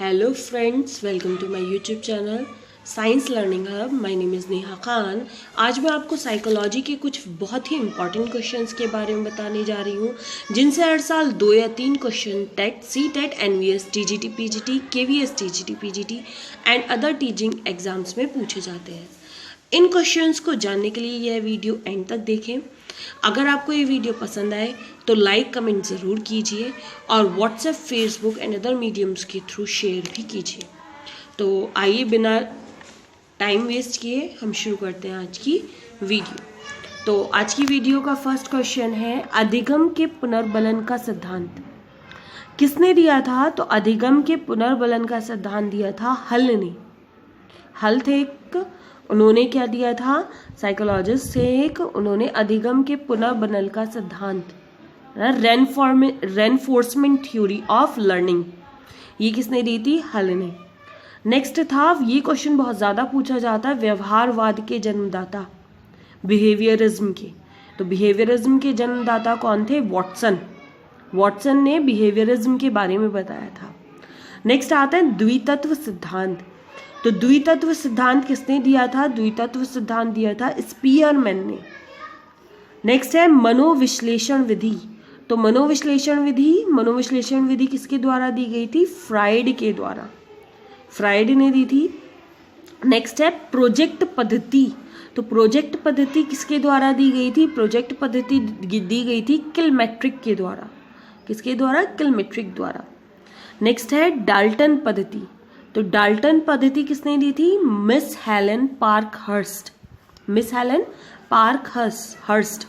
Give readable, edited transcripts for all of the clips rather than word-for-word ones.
Hello friends, welcome to my YouTube channel science learning hub. My name is Neha Khan. आज मैं आपको psychology के कुछ बहुत ही इंपॉर्टेंट क्वेश्चंस के बारे में बताने जा रही हूँ, जिनसे हर साल 2 या 3 question TET, C TET, NVS, TGT PGT, KVS TGT PGT and other teaching exams में पूछे जाते हैं। इन क्वेश्चंस को जानने के लिए यह वीडियो एंड तक देखें। अगर आपको ये वीडियो पसंद आए तो लाइक कमेंट ज़रूर कीजिए और WhatsApp, Facebook and other mediums के थ्रू शेयर भी कीजिए। तो आइए बिना टाइम वेस्ट किए हम शुरू करते हैं आज की वीडियो। तो आज की वीडियो का फर्स्ट क्वेश्चन है, अधिगम के पुनर्बलन का सिद्धांत किसने दिया था? तो अधिगम के पुनर्बलन का सिद्धांत दिया था हल ने। हल थे एक, उन्होंने क्या दिया था? साइकोलॉजिस्ट थे एक, उन्होंने अधिगम के पुनर्बलन का सिद्धांत, रेनफोर्समेंट थ्योरी ऑफ लर्निंग, ये किसने दी थी? हल ने। नेक्स्ट था, ये क्वेश्चन बहुत ज़्यादा पूछा जाता है, व्यवहारवाद के जन्मदाता, बिहेवियरिज्म के। तो बिहेवियरिज्म के जन्मदाता कौन थे? वॉटसन। वॉटसन ने बिहेवियरिज्म के बारे में बताया था। नेक्स्ट आता है द्वितत्व सिद्धांत। तो द्वितत्व सिद्धांत किसने दिया था? द्वितत्व सिद्धांत दिया था स्पीयरमैन ने। नेक्स्ट है मनोविश्लेषण विधि। तो मनोविश्लेषण विधि किसके द्वारा दी गई थी? फ्राइड के द्वारा, फ्राइड ने दी थी। नेक्स्ट है प्रोजेक्ट पद्धति। तो प्रोजेक्ट पद्धति किसके द्वारा दी गई थी? प्रोजेक्ट पद्धति दी गई थी किलमेट्रिक के द्वारा। किसके द्वारा? किलमेट्रिक द्वारा। नेक्स्ट है डाल्टन पद्धति। तो डाल्टन पद्धति किसने दी थी? Miss Helen Parkhurst. Miss Helen Parkhurst.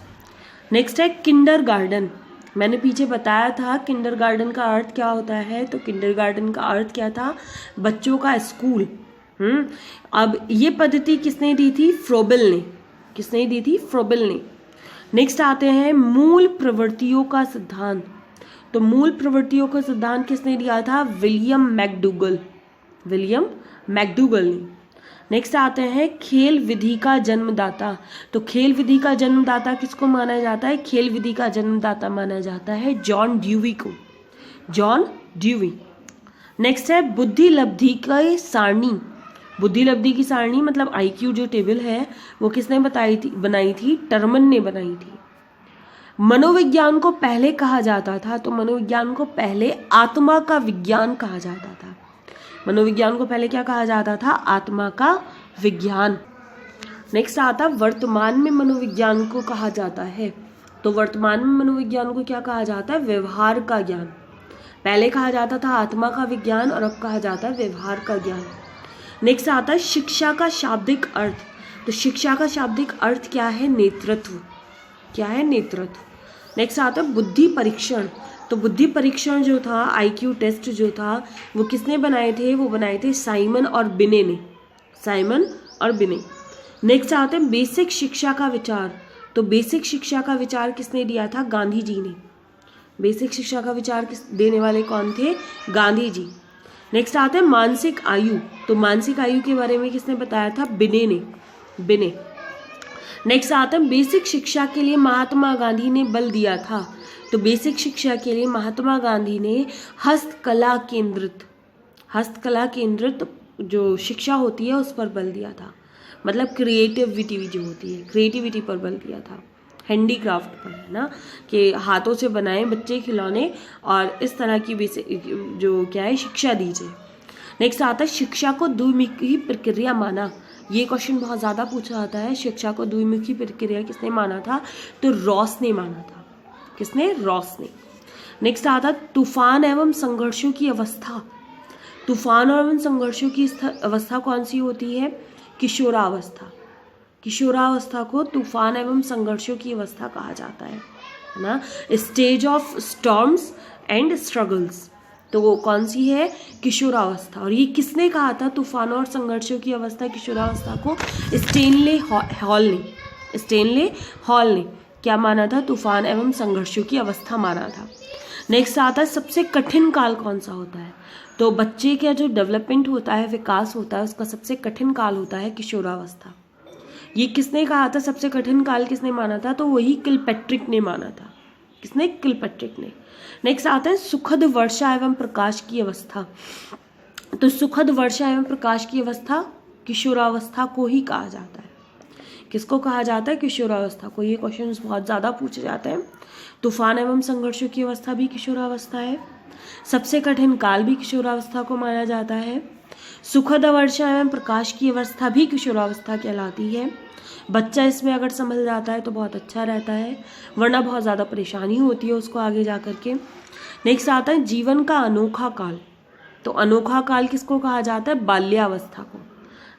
Next है किंडरगार्टन। मैंने पीछे बताया था किंडरगार्टन का अर्थ क्या होता है। तो किंडरगार्टन का अर्थ क्या था? बच्चों का स्कूल। अब ये पद्धति किसने दी थी? फ्रोबेल ने। किसने दी थी? फ्रोबेल ने। नेक्स्ट आते हैं मूल प्रवृत्तियों का सिद्धांत। तो मूल प्रवृत्तियों का सिद्धांत किसने दिया था? विलियम मैकडूगल ने। नेक्स्ट आते हैं खेल विधि का जन्मदाता। तो खेल विधि का जन्मदाता किसको माना जाता है? खेल विधि का जन्मदाता माना जाता है जॉन ड्यूवी को। John dewy. नेक्स्ट है बुद्धि लब्धि की सारणी। बुद्धि लब्धि की सारणी मतलब IQ जो टेबल है वो किसने बनाई थी? टर्मन ने बनाई थी। मनोविज्ञान को पहले कहा जाता था, तो मनोविज्ञान को पहले आत्मा का विज्ञान कहा जाता था। मनोविज्ञान को पहले क्या कहा जाता था? आत्मा का विज्ञान। नेक्स्ट आता वर्तमान में मनोविज्ञान को कहा जाता है। तो वर्तमान में मनोविज्ञान को क्या कहा जाता है? व्यवहार का ज्ञान। पहले कहा जाता था आत्मा का विज्ञान और अब कहा जाता है व्यवहार का ज्ञान। नेक्स्ट आता है शिक्षा का शाब्दिक अर्थ। तो शिक्षा का शाब्दिक अर्थ क्या है? नेतृत्व। क्या है? नेतृत्व। नेक्स्ट आता है बुद्धि परीक्षण। तो बुद्धि परीक्षण जो था, IQ टेस्ट जो था, वो किसने बनाए थे? वो बनाए थे साइमन और बिने ने। साइमन और बिने। नेक्स्ट आते हैं बेसिक शिक्षा का विचार। तो बेसिक शिक्षा का विचार किसने दिया था? गांधी जी ने। बेसिक शिक्षा का विचार देने वाले कौन थे? गांधी जी। नेक्स्ट आते हैं मानसिक आयु। तो मानसिक आयु के बारे में किसने बताया था? बिने ने। नेक्स्ट आता है बेसिक शिक्षा के लिए महात्मा गांधी ने बल दिया था। तो बेसिक शिक्षा के लिए महात्मा गांधी ने हस्तकला केंद्रित जो शिक्षा होती है उस पर बल दिया था। मतलब क्रिएटिविटी जो होती है, क्रिएटिविटी पर बल दिया था, हैंडीक्राफ्ट पर, है ना, कि हाथों से बनाए बच्चे खिलौने और इस तरह की बेसिक जो क्या है शिक्षा दीजिए। नेक्स्ट आता है शिक्षा को द्विमुखी प्रक्रिया माना। ये क्वेश्चन बहुत ज़्यादा पूछा जाता है। शिक्षा को द्विमुखी प्रक्रिया किसने माना था? तो रॉस ने माना था। किसने? रॉस ने। नेक्स्ट आता तूफान एवं संघर्षों की अवस्था। तूफान एवं संघर्षों की अवस्था कौन सी होती है? किशोरावस्था। किशोरावस्था को तूफान एवं संघर्षों की अवस्था कहा जाता है ना। Stage of storms and struggles. तो वो कौन सी है? किशोरावस्था। और ये किसने कहा था तूफानों और संघर्षों की अवस्था, किशोरावस्था को? स्टेनले हॉल ने क्या माना था? तूफान एवं संघर्षों की अवस्था माना था। नेक्स्ट आता है सबसे कठिन काल कौन सा होता है? तो बच्चे का जो डेवलपमेंट होता है, विकास होता है, उसका सबसे कठिन काल होता है किशोरावस्था। ये किसने कहा था? सबसे कठिन काल किसने माना था? तो वही किलपैट्रिक ने माना था। किसने? किलपैट्रिक ने। नेक्स्ट आता है सुखद वर्षा एवं प्रकाश की अवस्था। तो सुखद वर्षा एवं प्रकाश की अवस्था किशोरावस्था को ही कहा जाता है। किसको कहा जाता है? किशोरावस्था को। ये क्वेश्चन बहुत ज़्यादा पूछे जाते हैं। तूफान एवं संघर्षों की अवस्था भी किशोरावस्था है। सबसे कठिन काल भी किशोरावस्था को माना जाता है। सुखद वर्षा एवं प्रकाश की अवस्था भी किशोरावस्था कहलाती है। बच्चा इसमें अगर संभल जाता है तो बहुत अच्छा रहता है, वरना बहुत ज़्यादा परेशानी होती है उसको आगे जा कर के। नेक्स्ट आता है जीवन का अनोखा काल। तो अनोखा काल किसको कहा जाता है? बाल्यावस्था को।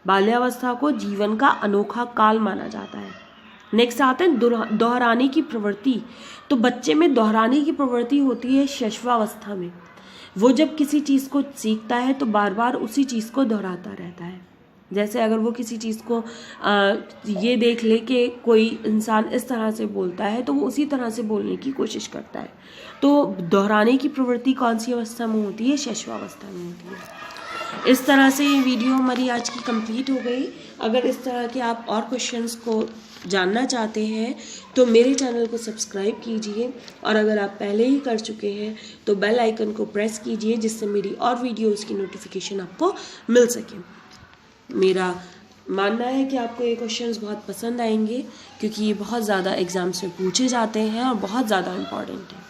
बाल्यावस्था को जीवन का अनोखा काल माना जाता है। नेक्स्ट आता है दोहराने की प्रवृत्ति। तो बच्चे में दोहराने की प्रवृत्ति होती है शैशवावस्था में। वो जब किसी चीज़ को सीखता है तो बार बार उसी चीज़ को दोहराता रहता है। जैसे अगर वो किसी चीज़ को ये देख ले कि कोई इंसान इस तरह से बोलता है तो वो उसी तरह से बोलने की कोशिश करता है। तो दोहराने की प्रवृत्ति कौन सी अवस्था में होती है? शैशवावस्था में होती है। इस तरह से ये वीडियो हमारी आज की कंप्लीट हो गई। अगर इस तरह के आप और क्वेश्चंस को जानना चाहते हैं तो मेरे चैनल को सब्सक्राइब कीजिए, और अगर आप पहले ही कर चुके हैं तो बेल आइकन को प्रेस कीजिए, जिससे मेरी और वीडियोज़ की नोटिफिकेशन आपको मिल सके। मेरा मानना है कि आपको ये क्वेश्चंस बहुत पसंद आएंगे, क्योंकि ये बहुत ज़्यादा एग्ज़ाम्स में पूछे जाते हैं और बहुत ज़्यादा इम्पॉर्टेंट है।